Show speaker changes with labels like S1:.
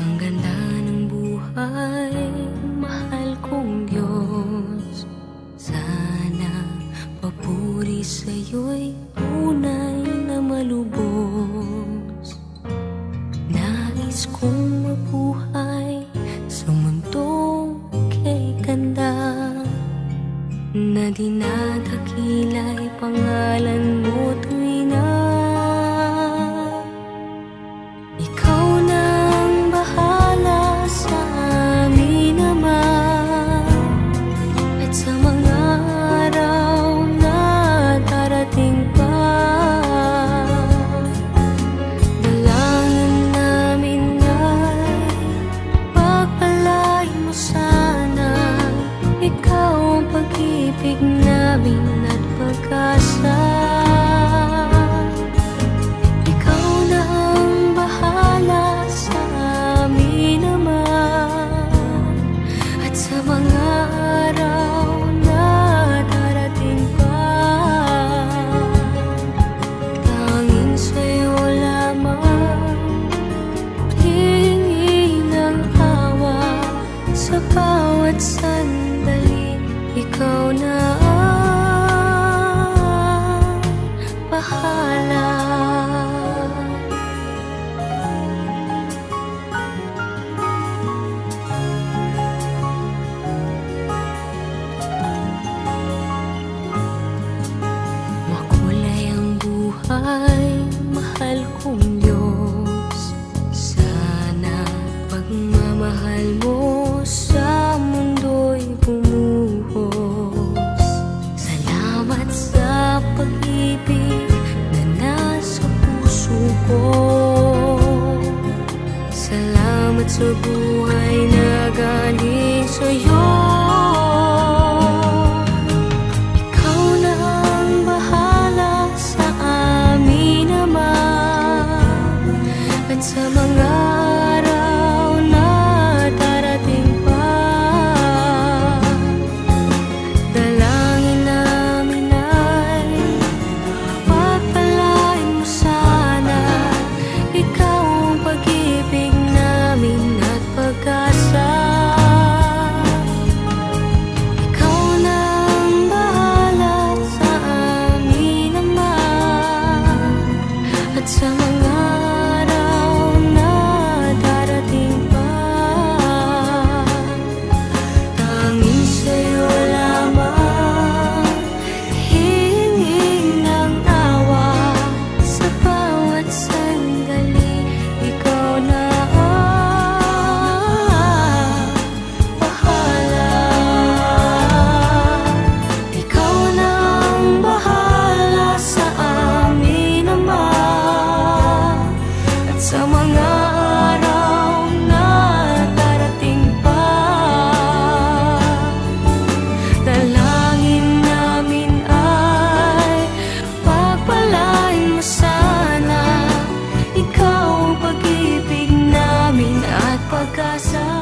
S1: Ang ganda ng buhay, mahal kong Diyos. Sana papuri sa'yo'y tunay na malubos. Nais kong mabuhay sa mundong kay ganda, na dinadakila'y pangalan mo tuwi na. Ikaw nang bahala sa amin naman, at sa mga araw na darating pa. Dalangin namin ay pagpalain mo sana. Ikaw ang pag-ibig namin at pag-asa. Ikaw na ang bahala sa amin naman, at sa mga araw na darating pa. Tanging sa'yo lamang hihingi ng awa sa bawat sandali. Ikaw na ang bahala. Makulay ang buhay, mahal kong Diyos. Sana pagmamahal mo sa mundo'y bumuhos. Salamat sa pag-ibig na nasa puso ko. Salamat sa buhay na galing sa'yo. Ikaw na ang bahala sa amin naman, at sa mga araw na darating pa. Dalangin namin ay pagpalain mo sana. Ikaw ang pag-ibig namin at pag-asa. Ikaw na ang bahala sa amin naman, at sa mga araw na darating pa. Tanging sa'yo lamang hihingi ng awa sa bawat sandali. Ikaw na ang bahala. Ikaw na ang bahala sa amin naman, at sa mga araw na darating pa. Dalangin namin ay pagpalain mo sana. Ikaw ang pag-ibig namin at pag-asa.